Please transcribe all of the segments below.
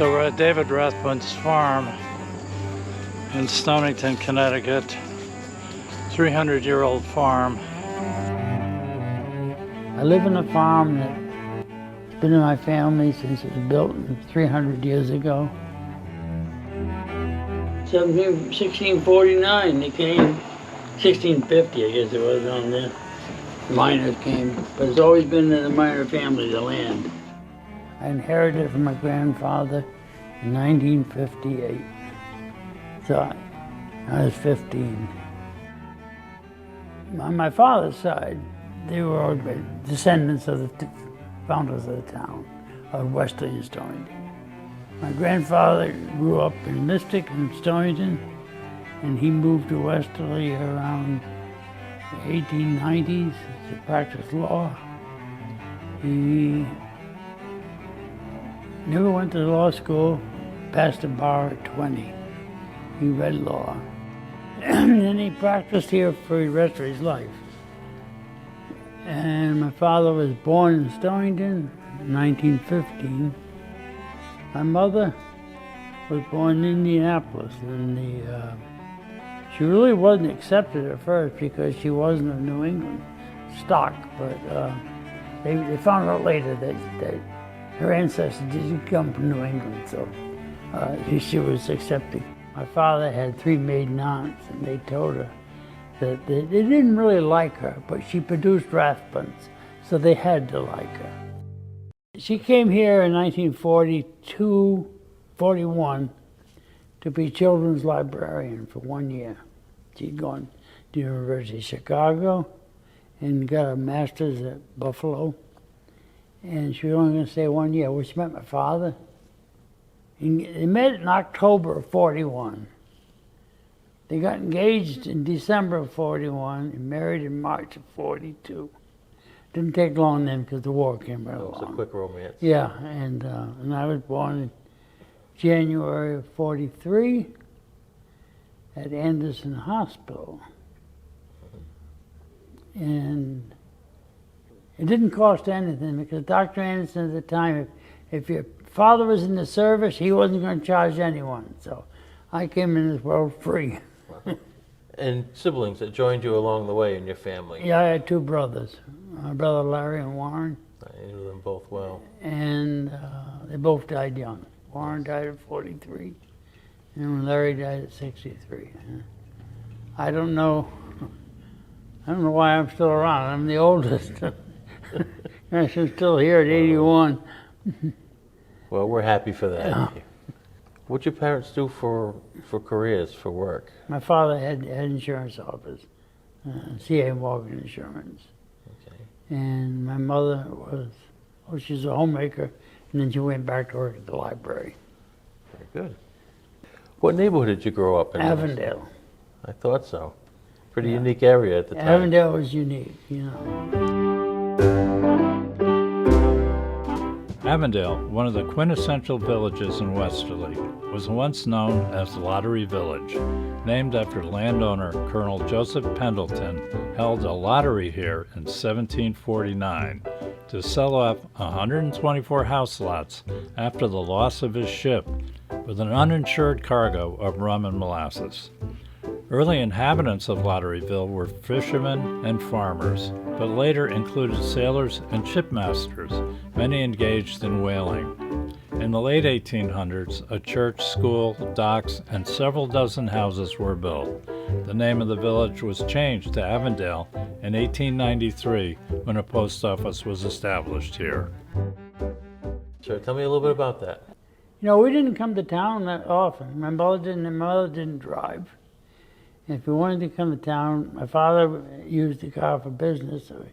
So we're at David Rathbun's farm in Stonington, Connecticut. 300-year-old farm. I live in a farm that's been in my family since it was built 300 years ago. 1649 they came, 1650 I guess it was on there. Miners came, but it's always been in the miner family, the land. I inherited it from my grandfather in 1958. So I was 15. On my father's side, they were all descendants of the founders of the town, of Westerly and Stonington. My grandfather grew up in Mystic and Stonington, and he moved to Westerly around the 1890s to practice law. He never went to law school, passed the bar at 20. He read law. And then he practiced here for the rest of his life. And my father was born in Stonington in 1915. My mother was born in Indianapolis, and she really wasn't accepted at first because she wasn't of New England stock, but they found out later that her ancestors didn't come from New England, so she was accepted. My father had 3 maiden aunts, and they told her that they didn't really like her, but she produced Rathbuns, so they had to like her. She came here in 1941 to be children's librarian for 1 year. She'd gone to the University of Chicago and got a master's at Buffalo. And she was only going to stay 1 year. Well, she met my father. And they met in October of 41. They got engaged in December of 41 and married in March of 42. Didn't take long then because the war came right along. It was a quick romance. Yeah, and I was born in January of 43 at Anderson Hospital. And it didn't cost anything because Dr. Anderson at the time, if your father was in the service, he wasn't going to charge anyone. So I came in this world free. And siblings that joined you along the way in your family? Yeah, I had 2 brothers, my brother Larry and Warren. I knew them both well. And they both died young. Warren died at 43, and Larry died at 63. I don't know why I'm still around. I'm the oldest. I'm still here at 81. Well, we're happy for that. Yeah. What'd your parents do for careers, for work? My father had insurance office, CA Morgan Insurance. Okay. And my mother she's a homemaker, and then she went back to work at the library. Very good. What neighborhood did you grow up in? Avondale. I thought so. Pretty unique area at the time. Avondale was unique, you know. Avondale, one of the quintessential villages in Westerly, was once known as Lottery Village. Named after landowner Colonel Joseph Pendleton, held a lottery here in 1749 to sell off 124 house lots after the loss of his ship with an uninsured cargo of rum and molasses. Early inhabitants of Lotteryville were fishermen and farmers, but later included sailors and shipmasters, many engaged in whaling. In the late 1800s, a church, school, docks, and several dozen houses were built. The name of the village was changed to Avondale in 1893 when a post office was established here. Sure, tell me a little bit about that. You know, we didn't come to town that often. My mother didn't drive. If we wanted to come to town, my father used the car for business, so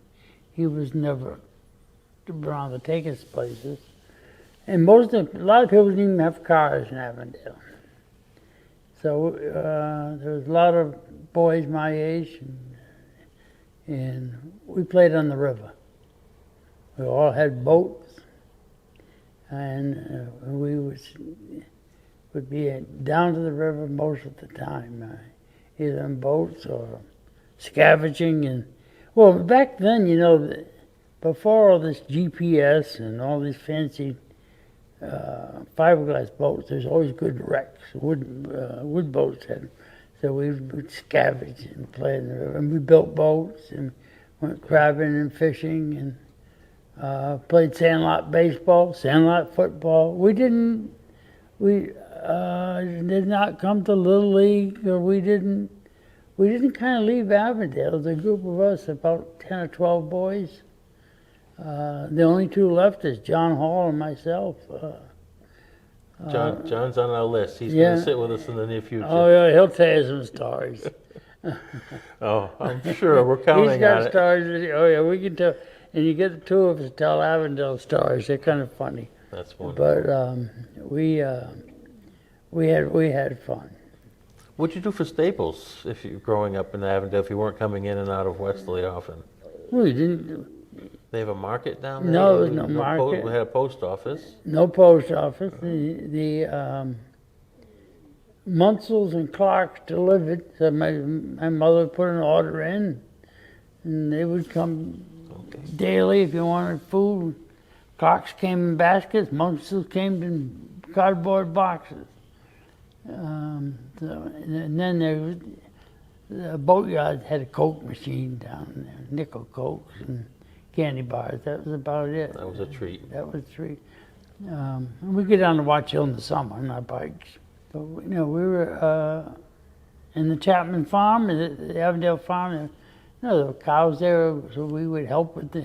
he was never around to take us places. And a lot of people didn't even have cars in Avondale. So there was a lot of boys my age, and we played on the river. We all had boats, and we would be down to the river most of the time. Either in boats or scavenging. And well, back then, you know, before all this GPS and all these fancy fiberglass boats. There's always good wrecks. Wood boats had. So we would scavenge and play in the river. And we built boats and went crabbing and fishing and played sandlot baseball, sandlot football. We did not come to Little League, or we didn't kind of leave Avondale. There was a group of us, about 10 or 12 boys. The only two left is John Hall and myself. John's on our list. He's yeah. going to sit with us in the near future. Oh yeah, he'll tell you some stories. Oh, I'm sure. We're counting He's got on it. stories. Oh yeah, we can tell. And you get the two of us to tell Avondale stories. They're kind of funny. That's wonderful. But we had fun. What'd you do for staples if you growing up in Avondale? If you weren't coming in and out of Westerly often? We didn't. They have a market down there? No, there was no market. We had a post office. No post office. The Munsels and Clarks delivered. So my mother would put an order in, and they would come daily if you wanted food. Clarks came in baskets. Munsels came in cardboard boxes. And then the boatyard had a Coke machine down there, nickel Cokes and candy bars. That was about it. That was a treat. That was a treat. And we get down to Watch Hill in the summer on our bikes. But we were in the Chapman farm, the Avondale farm. There were cows there, so we would help with the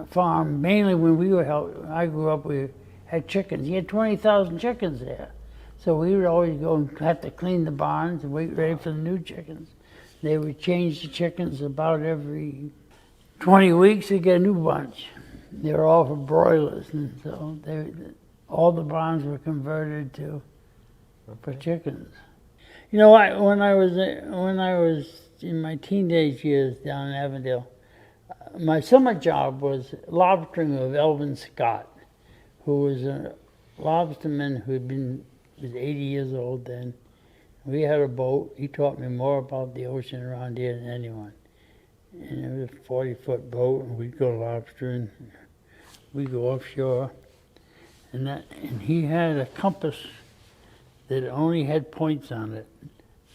farm. Mainly when we would help. I grew up, we had chickens. You had 20,000 chickens there. So we would always go and have to clean the barns and wait ready for the new chickens. They would change the chickens about every 20 weeks to get a new bunch. They were all for broilers, and so all the barns were converted for chickens. You know, when I was in my teenage years down in Avondale, my summer job was lobstering with Elvin Scott, who was a lobsterman who was 80 years old then. We had a boat. He taught me more about the ocean around here than anyone. And it was a 40-foot boat, and we'd go lobstering. We'd go offshore. And he had a compass that only had points on it.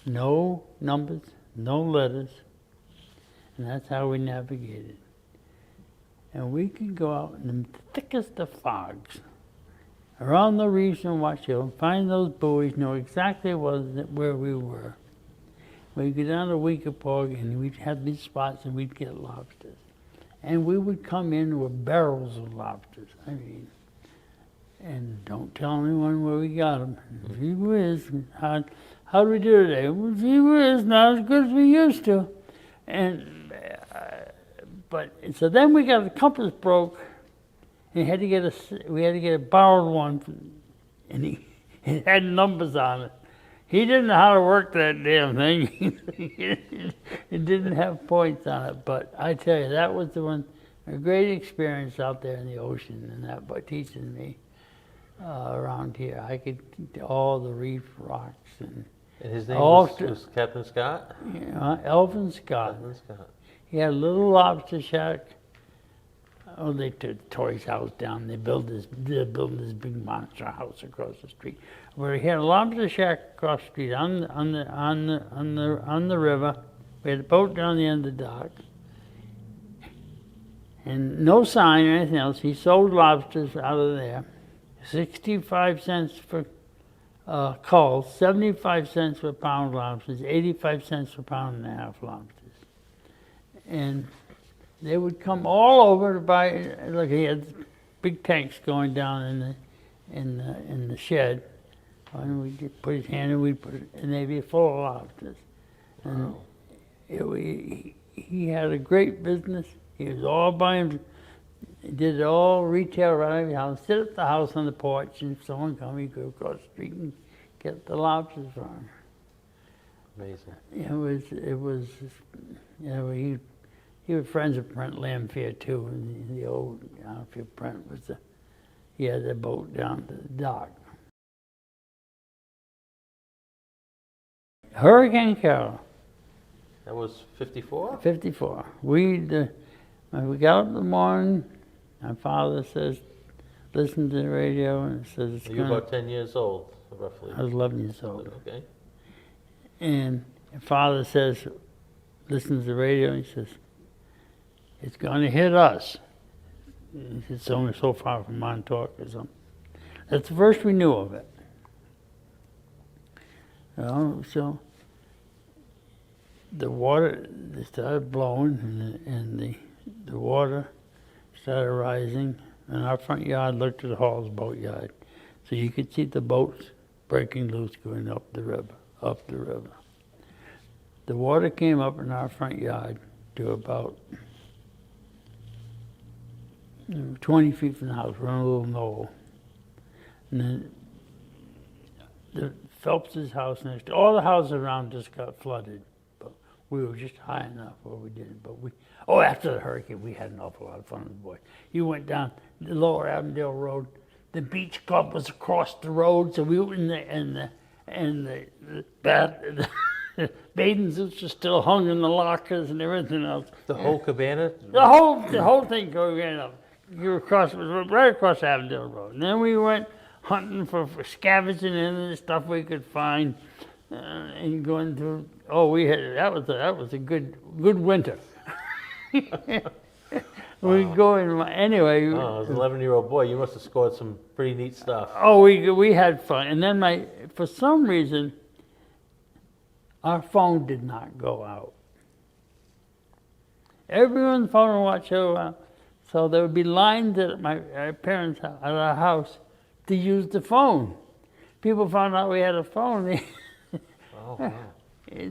No numbers, no letters. And that's how we navigated. And we could go out in the thickest of fogs, around the reefs and Watch Hill, and find those buoys, know exactly where we were. We'd go down to Weekapaug, and we'd have these spots, and we'd get lobsters. And we would come in with barrels of lobsters. I mean, and don't tell anyone where we got them. Gee whiz, how do we do today? Well, gee whiz, not as good as we used to. And so then we got the compass broke, and we had to get a borrowed one, and it had numbers on it. He didn't know how to work that damn thing. It didn't have points on it, but I tell you, that was a great experience out there in the ocean, and that by teaching me around here. I could all the reef rocks and his name was Captain Scott? Yeah, Elvin Scott. Captain Scott. He had a little lobster shack. Oh, they took Toy's house down. They're building this big monster house across the street. Where he had a lobster shack across the street on the river. We had a boat down the end of the dock, and no sign or anything else. He sold lobsters out of there. 65 cents for culls, 75 cents for pound lobsters, 85 cents for pound and a half lobsters. And they would come all over to buy. Look, he had big tanks going down in the shed, and we'd put his hand in, and they'd be full of lobsters. And he had a great business. He was all by him. He did it all retail right over the house. Sit at the house on the porch, and if someone come, he'd go across the street and get the lobsters from him. Amazing. It was. He was friends with Brent Lamphere too, and the old outfit Brent he had the boat down to the dock. Hurricane Carol. That was 54? 54. We got up in the morning. My father says, listened to the radio, and it says it's So you're gonna. about 10 years old, roughly. I was 11 years old. Okay. And father says, listens to the radio, and he says, it's going to hit us. It's only so far from Montauk or something. That's the first we knew of it. So the water they started blowing, and the water started rising, and our front yard looked at the Hall's boat yard. So you could see the boats breaking loose going up the river. The water came up in our front yard to about 20 feet from the house. We're on a little knoll. And then the Phelps's house next to, all the houses around just got flooded. But we were just high enough where we didn't. But after the hurricane, we had an awful lot of fun with the boys. You went down the lower Avondale Road. The beach club was across the road, so we were in the bathing suits were still hung in the lockers and everything else. The whole cabana? The whole thing going up. You were right across Avondale Road. And then we went hunting for scavenging in the stuff we could find, and going through. That was a good winter. We go in anyway. Oh, as an 11-year-old boy, you must have scored some pretty neat stuff. Oh, we had fun, and then for some reason, our phone did not go out. Everyone's phone would watch over, so there would be lines at our parents' house, at our house, to use the phone. People found out we had a phone. Oh, wow.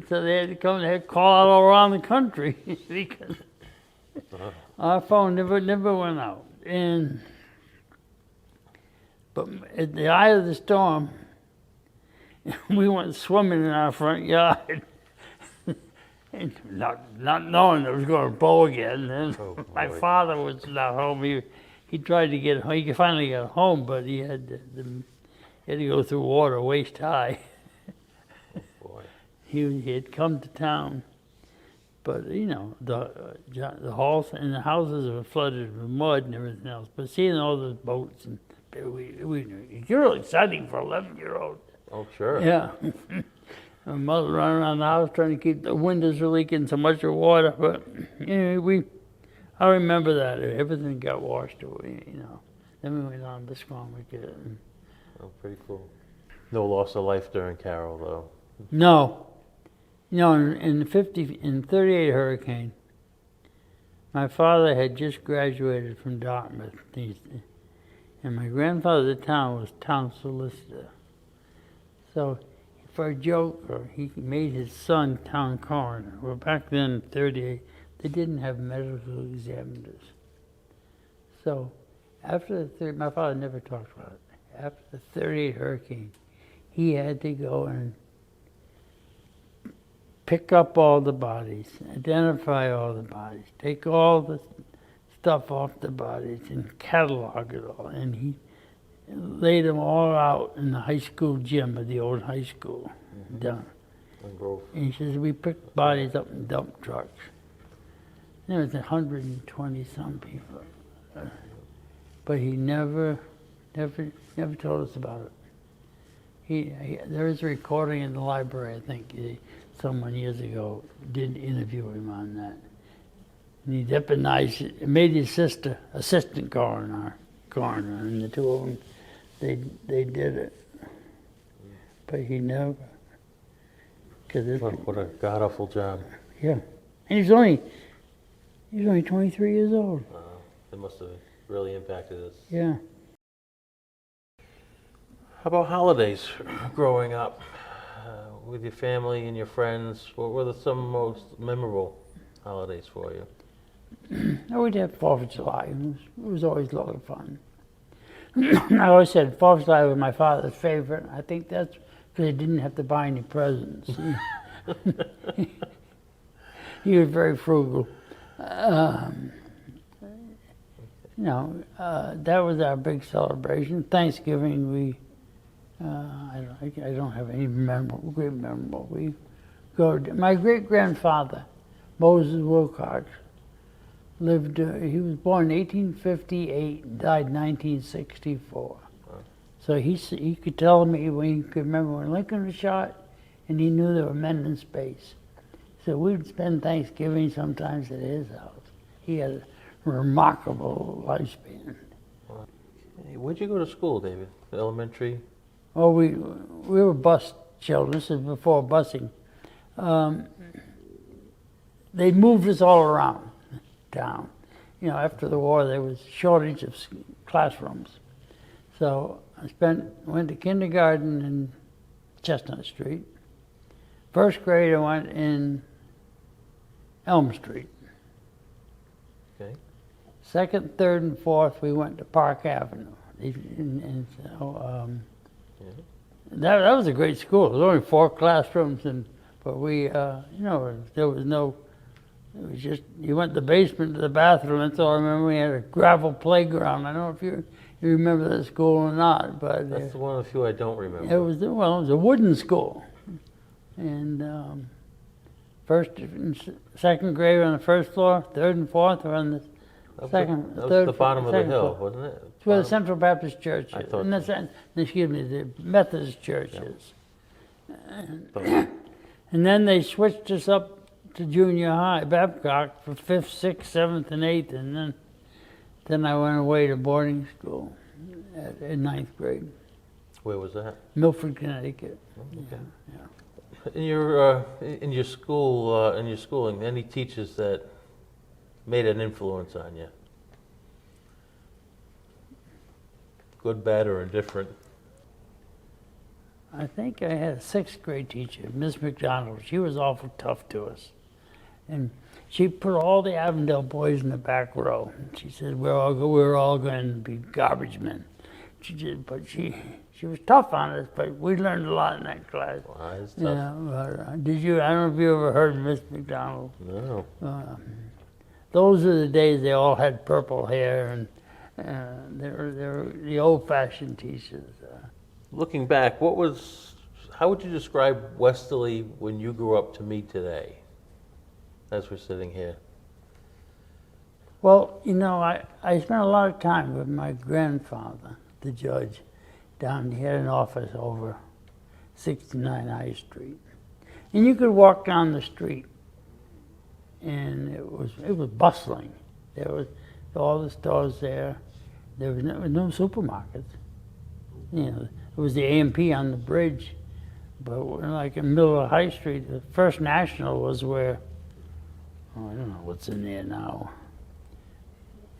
So they had to come. They had to call out all around the country because our phone never went out. But at the eye of the storm, we went swimming in our front yard, and not knowing it was going to blow again. And my father was not home. He tried to get home. He finally got home, but he had to go through water waist high. He had come to town, but the halls and the houses were flooded with mud and everything else. But seeing all those boats, and it's really exciting for an 11-year-old. Oh, sure. Yeah. My mother running around the house trying to keep the windows from leaking so much of water. But anyway, I remember that everything got washed away. Then we went on to Squamish. Oh, pretty cool. No loss of life during Carol, though. No. In the 38 hurricane, my father had just graduated from Dartmouth, and my grandfather at the town was town solicitor. So for a joke, he made his son town coroner. Well, back then, in 38, they didn't have medical examiners. So after my father never talked about it. After the 38 hurricane, he had to go and pick up all the bodies, identify all the bodies, take all the stuff off the bodies and catalog it all. And he laid them all out in the high school gym of the old high school down. And he says, we picked bodies up in dump trucks. There was 120 some people. But he never told us about it. There is a recording in the library, I think. Someone years ago did interview him on that. And he deponized it, made his sister assistant coroner, and the two of them, they did it. But he never, What a god-awful job. Yeah. And he was only 23 years old. It must have really impacted us. Yeah. How about holidays growing up? With your family and your friends, what were some most memorable holidays for you? I would have 4th of July. It was always a lot of fun. I always said 4th of July was my father's favorite. I think that's because he didn't have to buy any presents. He was very frugal. That was our big celebration. Thanksgiving, I don't have any great memorable. My great grandfather, Moses Wilcox, lived, he was born in 1858 and died in 1964. So he could tell me when he could remember when Lincoln was shot, and he knew there were men in space. So we'd spend Thanksgiving sometimes at his house. He had a remarkable lifespan. Hey, where'd you go to school, David? Elementary? Oh, we were bus children. This is before busing. They moved us all around town. You know, after the war, there was shortage of classrooms. So went to kindergarten in Chestnut Street. First grade, I went in Elm Street. Okay. Second, third, and fourth, we went to Park Avenue. And so, that was a great school. There was only 4 classrooms, but we, you know, there was no. It was just you went to the basement to the bathroom. That's all I remember. We had a gravel playground. I don't know if you remember that school or not, but That's one of the few I don't remember. it was a wooden school, and first and second grade were on the first floor. Third and fourth were on the second. That was third, the bottom of the second hill, floor. wasn't it? It's where the Central Baptist Church I is. thought And that's, excuse me, the Methodist Church is. And then they switched us up to junior high, Babcock, for 5th, 6th, 7th, and 8th, and then I went away to boarding school in 9th grade. Where was that? Milford, Connecticut. Okay. Yeah. In your schooling, any teachers that made an influence on you? Good, bad, or indifferent? I think I had a 6th grade teacher, Miss McDonald. She was awful tough to us. And she put all the Avondale boys in the back row. She said, we're all going to be garbage men. She was tough on us, but we learned a lot in that class. Wise, tough. Yeah, but I don't know if you ever heard of Miss McDonald. No. Those are the days they all had purple hair, and they were the old-fashioned teachers. Looking back, how would you describe Westerly when you grew up to me today, as we're sitting here? Well, you know, I spent a lot of time with my grandfather, the judge, down. He had an office over 69 High Street. And you could walk down the street, and it was bustling. There was all the stores there. There was no supermarkets. You know, it was the A&P on the bridge, but we're like in the middle of High Street. The First National was where, I don't know what's in there now.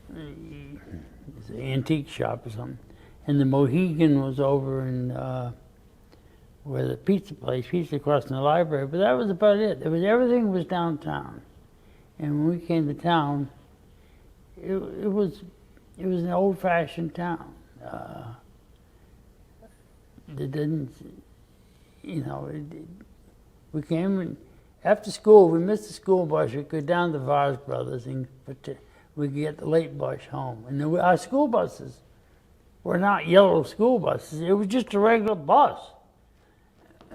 It's an antique shop or something. And the Mohegan was over in where the pizza across from the library, but that was about it. Everything was downtown. And when we came to town, it was an old-fashioned town. It didn't, you know, we came and after school, we missed the school bus. We'd go down to Vars Brothers and we'd get the late bus home. And our school buses were not yellow school buses. It was just a regular bus.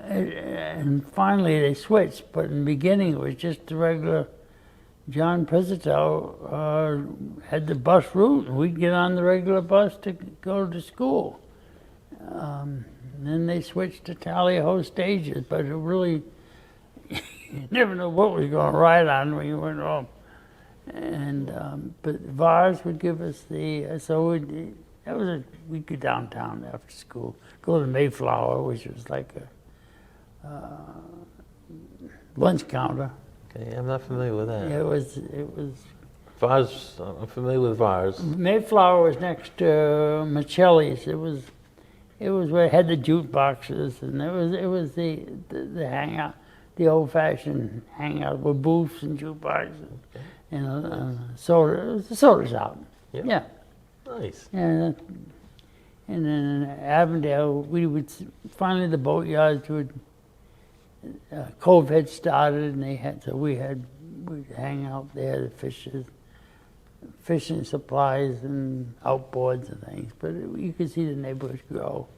And finally they switched, but in the beginning it was just a regular. John Pizzitel had the bus route, and we'd get on the regular bus to go to school. Then they switched to tally-ho stages, but it really, you never know what was going to ride on when you went home. And but Vars would give us we'd go downtown after school, go to Mayflower, which was like a lunch counter. Okay, I'm not familiar with that. It was. Vars, I'm familiar with Vars. Mayflower was next to Michelli's. It was where it had the jute boxes, and it was the hangout, the old-fashioned hangout with booths and jute boxes, and soda. It was the soda shop. Yeah. Nice. And then in Avondale, finally the boatyards would. Cove had started, and we'd hang out there, the fishing supplies and outboards and things. But you could see the neighborhood grow.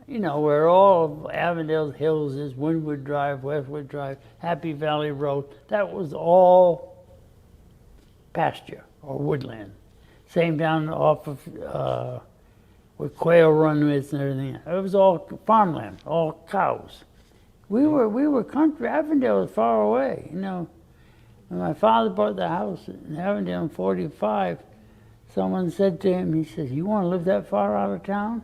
You know, where all of Avondale's hills is, Windward Drive, Westwood Drive, Happy Valley Road, that was all pasture. or woodland. Same down off of where Quail Run is and everything. It was all farmland, all cows. We were country. Avondale was far away, you know. When my father bought the house in Avondale in '45, someone said to him, he says, "You want to live that far out of town?"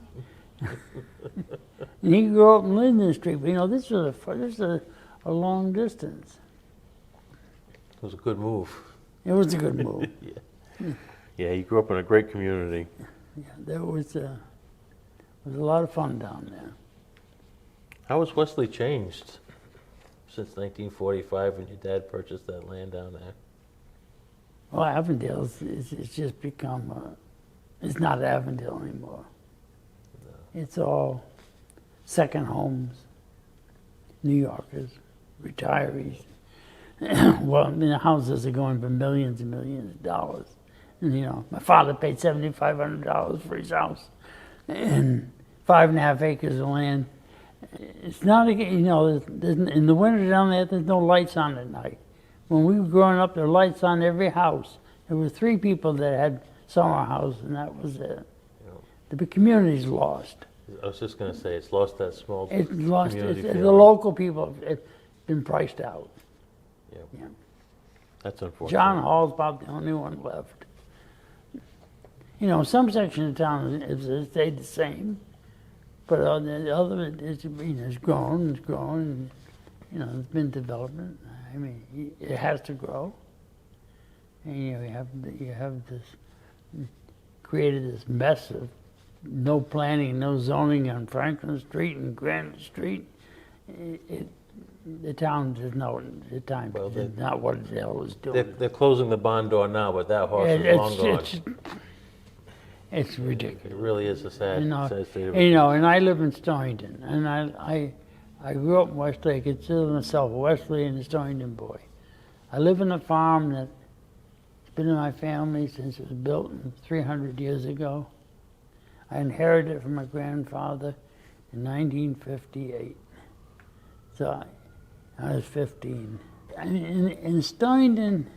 And he grew up in Linden Street, but you know, this was a long distance. It was a good move. It was a good move. Yeah, you grew up in a great community. Yeah, there was a lot of fun down there. How has Westerly changed since 1945 when your dad purchased that land down there? Well, Avondale it's just become, it's not Avondale anymore. No. It's all second homes, New Yorkers, retirees. Well, I mean, the houses are going for millions and millions of dollars. And, you know, my father paid $7,500 for his house and 5.5 acres of land. It's not, you know, in the winter down there, there's no lights on at night. When we were growing up, there were lights on every house. There were 3 people that had summer houses, and that was it. The community's lost. I was just going to say, it's lost that small It's lost. community The feeling. local people have been priced out. Yeah. Yeah. That's unfortunate. John Hall's about the only one left. You know, some section of town has stayed the same, but the other is, you know, it's grown, and, you know, there's been development. I mean, it has to grow. And you know, you have this created this mess of no planning, no zoning on Franklin Street and Granite Street. The town does know the time is not what the hell is doing. They're closing the barn door now, but that horse is long gone. It's ridiculous. It really is a sad, sad state of You know, and I live in Stonington, and I grew up in Westerly. I consider myself a Wesleyan and a Stonington boy. I live in a farm that's been in my family since it was built 300 years ago. I inherited it from my grandfather in 1958. So I was 15. I mean, in Stonington,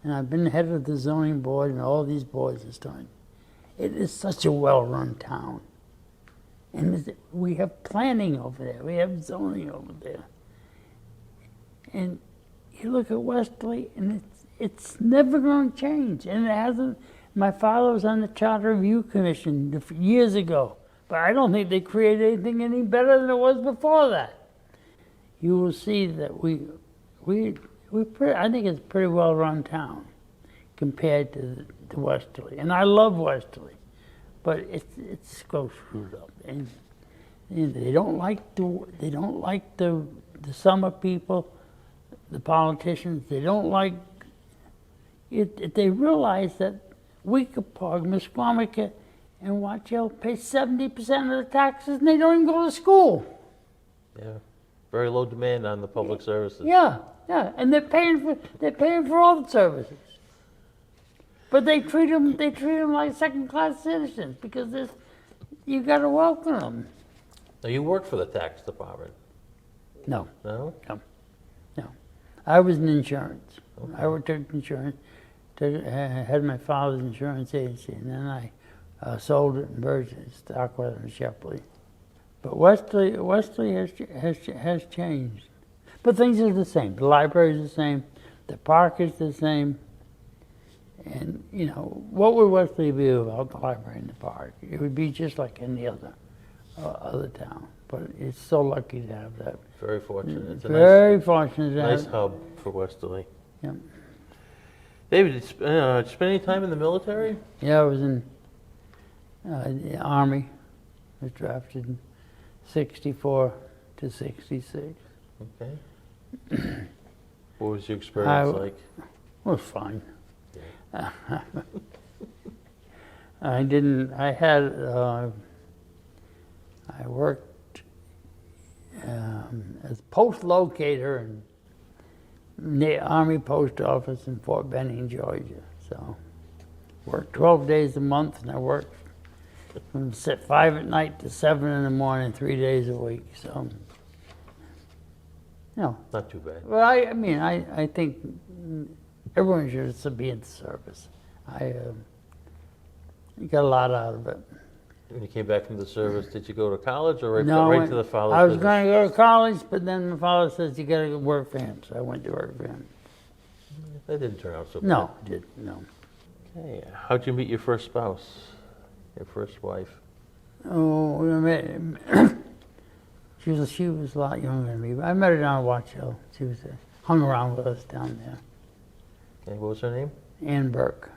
and I've been head of the zoning board and all these boards in Stonington, it is such a well-run town. And we have planning over there. We have zoning over there. And you look at Westerly, and it's never going to change. And it hasn't. My father was on the Charter Review Commission years ago, but I don't think they created anything any better than it was before that. You will see that I think it's a pretty well-run town compared to Westerly. And I love Westerly, but it's so screwed up. And they don't like the summer people, the politicians. They don't like it. They realize that Weekapaug, Misquamicut, and Watch Hill pay 70% of the taxes, and they don't even go to school. Yeah, very low demand on the public services. Yeah, and they're paying for all the services. But they treat them like second-class citizens because you got to welcome them. Now, you worked for the tax department. No. No? No. I was in insurance. Okay. I worked in insurance. Had my father's insurance agency, and then I sold it and merged it, Stockwell and Shepley. But Westerly has changed. But things are the same. The library is the same. The park is the same. And, you know, what would Westerly be without the library and the park? It would be just like any other town. But it's so lucky to have that. Very fortunate. It's a Very fortunate to have nice hub for Westerly. Yeah. David, did you spend any time in the military? Yeah, I was in the Army. I was drafted in 64 to 66. Okay. What was your experience like? It was fine. Yeah. I worked as post locator in the Army Post Office in Fort Benning, Georgia. So, worked 12 days a month, and I worked from 5 at night to 7 in the morning, 3 days a week. So, you know. Not too bad. Well, I think everyone should be in the service. I got a lot out of it. When you came back from the service, did you go to college or right, No, right to the father's I was business? going to go to college, but then my father says you got to work for him, so I went to work for him. That didn't turn out so bad. No, no. Okay. How'd you meet your first spouse, your first wife? Oh, she was a lot younger than me. But I met her down at Watch Hill. She was hung around with us down there. Okay, what was her name? Ann Burke.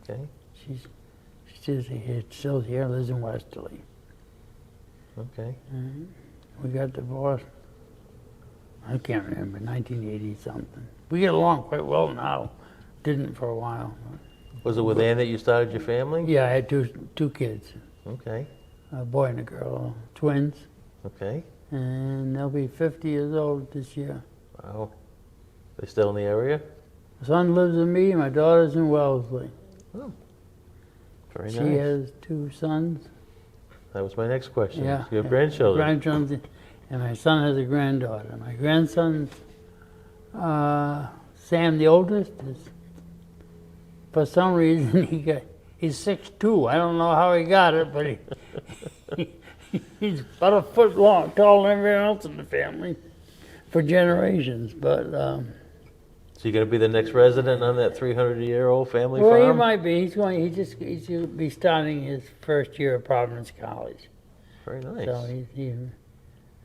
Okay. She's still here, lives in Westerly. Okay. We got divorced. I can't remember, 1980 something. We get along quite well now. Didn't for a while. Was it with Ann that you started your family? Yeah, I had two kids, Okay. a boy and a girl, twins, Okay. and they'll be 50 years old this year. Wow. They still in the area? My son lives with me, my daughter's in Wellesley. Oh. Very She nice. has 2 sons. That was my next question. Yeah. You have grandchildren? Grandchildren, and my son has a granddaughter. My grandson, Sam, the oldest, is, for some reason, he's 6'2". I don't know how he got it, but he's about a foot long, taller than everyone else in the family for generations. But So you're going to be the next resident on that 300-year-old family well, he farm? might be. He's going to be starting his first year at Providence College. Very nice. So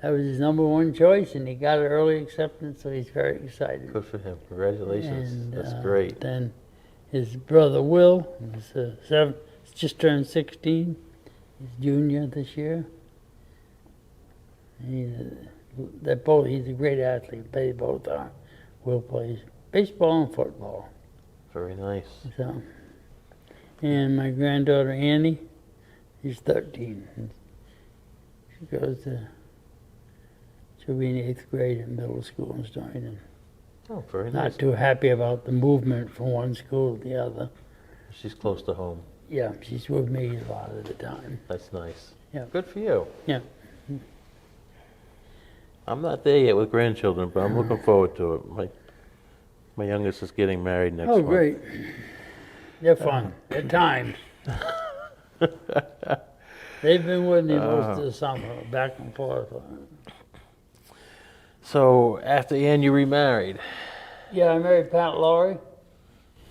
that was his #1 choice, and he got an early acceptance, so he's very excited. Good for him. Congratulations. And, That's great. Then his brother Will, just turned 16. He's junior this year. He's a great athlete. They both are. Will plays baseball and football. Very nice. So, and my granddaughter Annie, she's 13. She'll be in 8th grade in middle school in Stonington. Oh, very Not nice. too happy about the movement from one school to the other. She's close to home. Yeah, she's with me a lot of the time. That's nice. Yeah. Good for you. Yeah. I'm not there yet with grandchildren, but I'm looking forward to it. My youngest is getting married next Oh, month. great. They're fun. They're timed. They've been with me most of the summer, back and forth. So after Ann, you remarried. Yeah, I married Pat Laurie,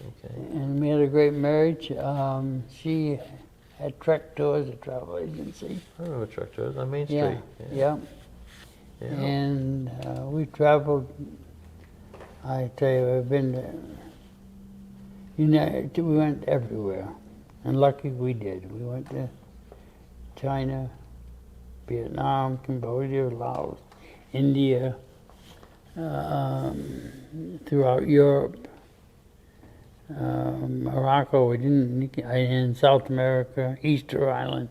Okay. and we had a great marriage. She had Trek Tours, a travel agency. I remember Truck Tours on Main Street. Yeah, yeah. Yeah. And we traveled. I tell you, I've been we went everywhere, and lucky we did. We went to China, Vietnam, Cambodia, Laos, India, throughout Europe, Morocco. We didn't in South America, Easter Island.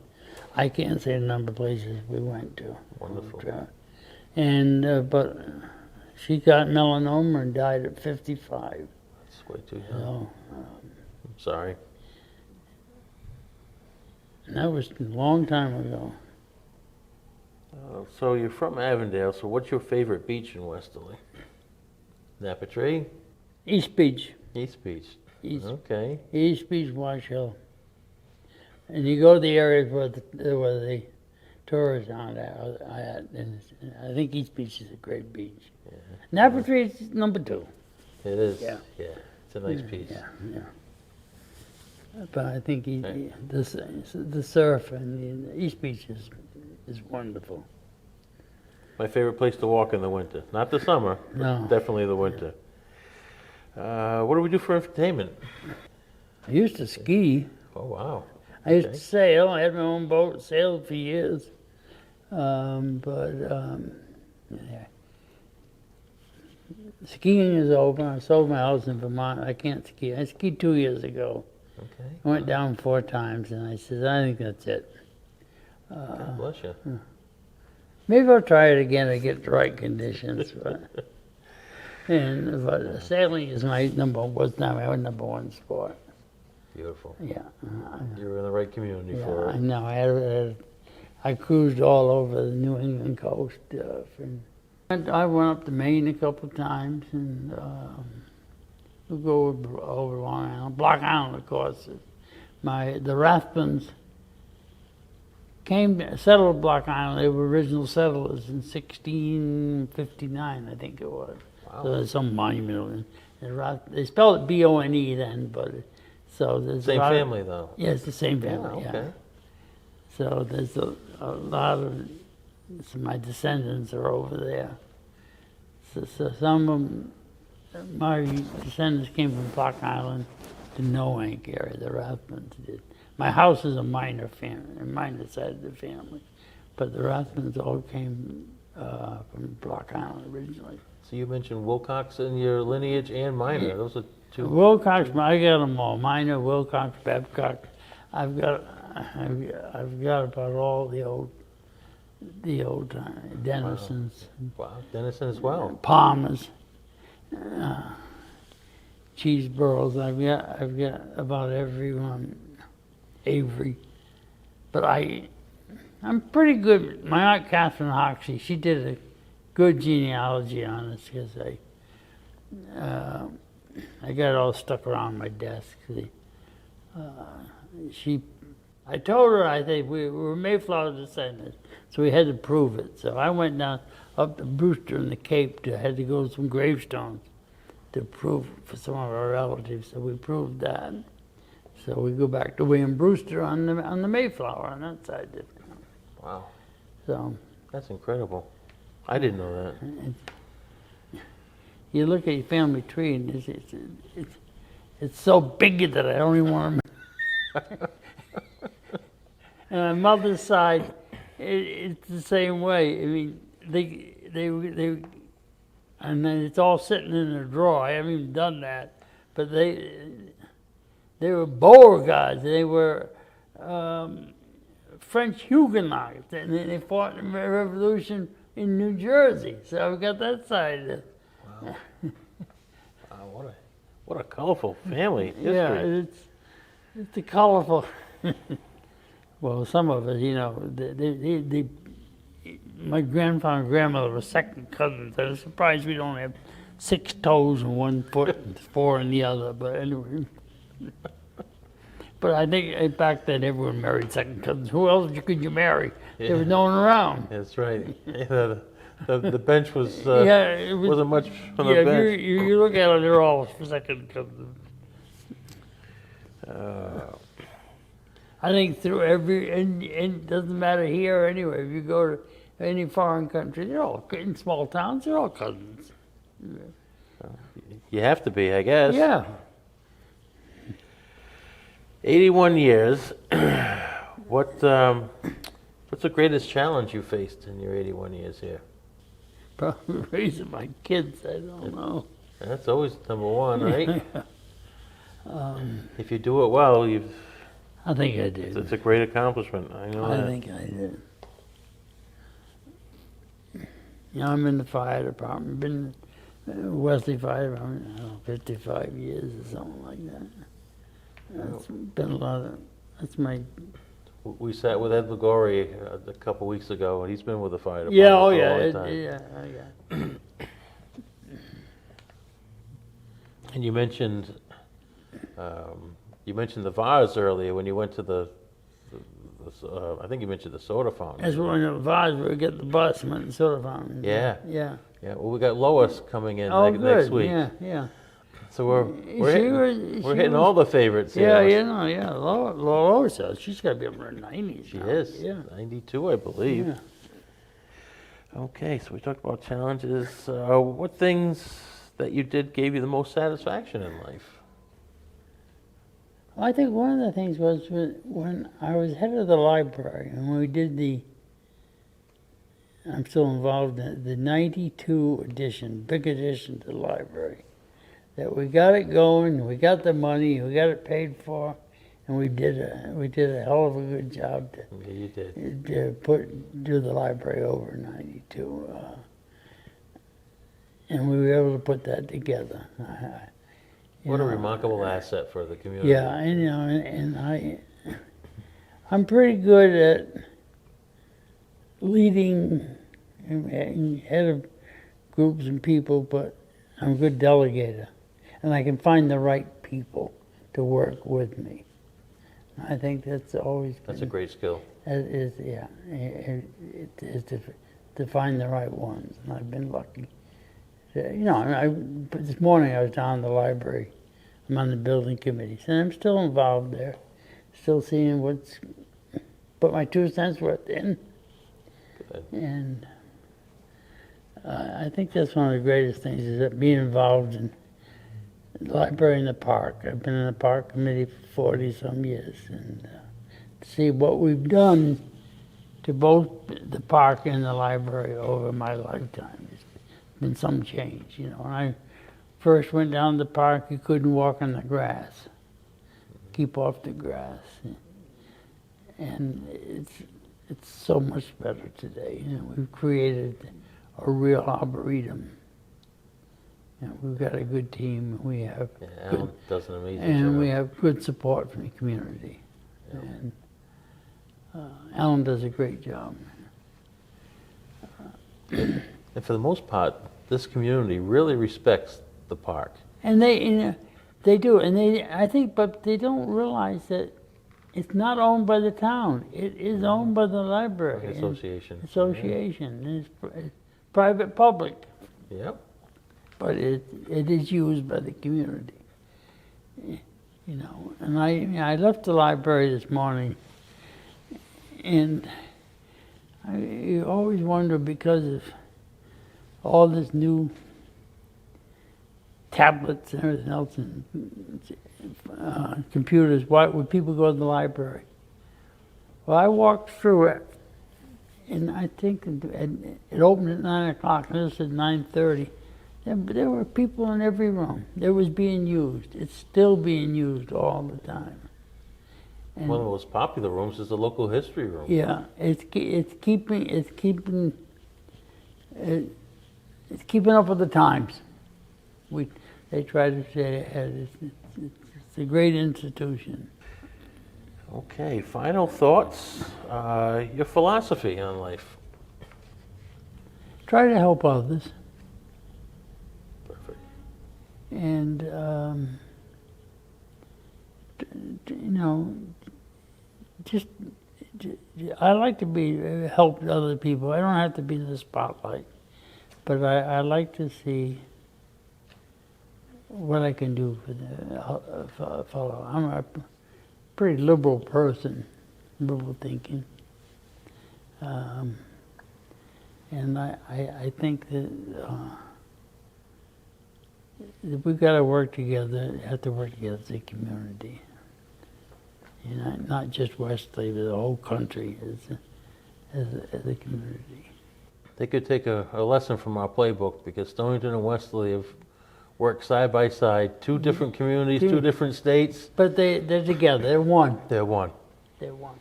I can't say the number of places we went to. Wonderful. And but she got melanoma and died at 55. That's way too young. So, I'm sorry. and that was a long time ago. So you're from Avondale, so what's your favorite beach in Westerly? Napa Tree? East Beach. East Beach. East, Okay. East Beach, Wash Hill. And you go to the areas where the tourists aren't at. And I think East Beach is a great beach. Yeah. Napa Tree is #2. It is. Yeah. Yeah. It's a nice piece. Yeah, yeah. But I think the surf and the East Beach is wonderful. My favorite place to walk in the winter. Not the summer, but No. definitely the winter. What do we do for entertainment? I used to ski. Oh, wow. I used Okay. to sail. I had my own boat, sailed for years. Yeah. Skiing is over. I sold my house in Vermont. I can't ski. I skied 2 years ago. Okay. I went down 4 times, and I said, I think that's it. God bless you. Maybe I'll try it again to get the right conditions. But sailing is my my #1 sport. Beautiful. Yeah. You're in the right community Yeah, for I it. know. I cruised all over the New England coast. I went up to Maine a couple of times, and who go over Long Island. Block Island, of course. The Rathbuns settled Block Island. They were original settlers in 1659, I think it was. Wow. So there's some monument. They spelled it B-O-N-E then, but so there's Same family, though. Yeah, it's the same family. Yeah, okay. Yeah. So there's a lot of my descendants are over there. So some of them, my descendants came from Block Island to Noank area. The Rathbuns did. My house is a minor family, a minor side of the family, but the Rathbuns all came from Block Island originally. So you mentioned Wilcox in your lineage and Minor. Those are two. Wilcox, I got them all. Minor, Wilcox, Babcock. I've got about all the old Dennisons, Wow, Dennison as well. Palmers, Cheeseburrows. I've got about everyone. Avery, but I'm pretty good. My Aunt Catherine Hoxie, she did a good genealogy on us because I got it all stuck around my desk. I told her I think we were Mayflower descendants, so we had to prove it. So I went down up to Brewster in the Cape had to go to some gravestones to prove for some of our relatives. So we proved that. So we go back to William Brewster on the Mayflower on that side. Wow. So that's incredible. I didn't know that. You look at your family tree and it's so big that I don't even want to. And my mother's side, it's the same way. I mean, they and then it's all sitting in a drawer. I haven't even done that, but they were Boer guys. They were French Huguenots, and they fought in the Revolution in New Jersey. So I've got that side of it. Wow. Wow, what a colorful family history. Yeah, it's a colorful. Well, some of it, my grandfather and grandmother were second cousins. I'm surprised we don't have 6 toes in one foot and 4 in the other. But anyway. But I think back then everyone married second cousins. Who else could you marry? Yeah. There was no one around. That's right. The bench was wasn't much on the yeah, bench. you look at it, they're all second cousins. I think through and it doesn't matter here or anywhere. If you go to any foreign country, they're all in small towns. They're all cousins. You have to be, I guess. Yeah. 81 years. What's the greatest challenge you faced in your 81 years here? Probably raising my kids. I don't know. That's always number one, right? If you do it well, I think I did. It's a great accomplishment. I know that. I think I did. I'm in the fire department. Been Westerly Fire Department, 55 years or something like that. That's been a lot of. That's my. We sat with Ed Ligori a couple weeks ago, and he's been with the fire department Yeah, oh for yeah, a long time. yeah. And you mentioned the vase earlier when you went to the I think you mentioned the soda fountain. That's when the vase we get the bus and went to soda fountain. Yeah. Yeah. Yeah. Well, we got Lois coming in Oh, next good. week. Yeah. So we're hitting all the favorites Yeah, here. Lois, she's got to be in her 90s. She now. is. Yeah. 92, I believe. Yeah. Okay, so we talked about challenges. What things that you did gave you the most satisfaction in life? Well, I think one of the things was when I was head of the library and we did I'm still involved in the 92 edition, big edition to the library. That we got it going, we got the money, we got it paid for, and we did a hell of a good job to Yeah, you did. do the library over in 92. And we were able to put that together. What a remarkable asset for the community. Yeah, and I'm pretty good at leading and head of groups and people, but I'm a good delegator. and I can find the right people to work with me. I think that's always That's a great skill. It is, yeah. It is to find the right ones, and I've been lucky. You know, this morning I was down in the library. I'm on the building committee, and I'm still involved there. Still seeing put my 2 cents worth in. Good. And I think that's one of the greatest things, is that being involved in the library and the park. I've been in the park committee for 40-some years, and to see what we've done to both the park and the library over my lifetime. It's been some change, you know. When I first went down the park, you couldn't walk on the grass. Keep off the grass. And it's so much better today. You know, we've created a real arboretum. You know, we've got a good team. We have Alan does an amazing job. and we have good support from the community. Yeah. And Alan does a great job. And for the most part, this community really respects the park. And they do, and I think, but they don't realize that it's not owned by the town. It is owned by the library. Like association. Association. It's private, public, Yep. but it is used by the community. You know, and I left the library this morning, and you always wonder, because of all this new tablets and everything else and computers, why would people go to the library? Well, I walked through it, and I think it opened at 9 o'clock, and this is 9:30. There were people in every room. It was being used. It's still being used all the time. And One of the most popular rooms is the local history room. yeah, it's keeping up with the times. They try to stay ahead. It's a great institution. Okay, final thoughts. Your philosophy on life. Try to help others, Perfect. and you know, I like to help other people. I don't have to be in the spotlight, but I like to see what I can do for the fellow. I'm a pretty liberal person, liberal thinking, and I think that we've got to work together. Have to work together as a community. You know, not just Westerly, but the whole country as a community. They could take a lesson from our playbook, because Stonington and Westerly have worked side by side, 2 different communities, 2 different states. But they're together. They're one. They're one. They're one.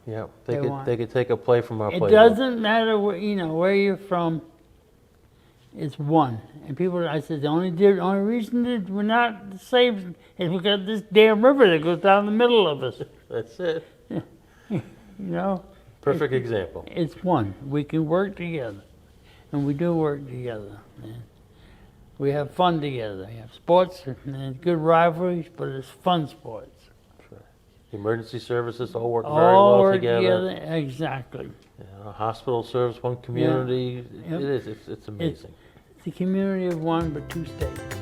Yeah, They're one. they could take a play from our It playbook. doesn't matter where you're from. It's one. And people, I said, the only reason that we're not the same is we got this damn river that goes down the middle of us. That's it. You know. Perfect example. It's one. We can work together, and we do work together. And we have fun together. We have sports and good rivalries, but it's fun sports. Emergency services all work very All well work together. Exactly. A hospital serves one community. Yep. It is. It's amazing. It's a community of one, but 2 states.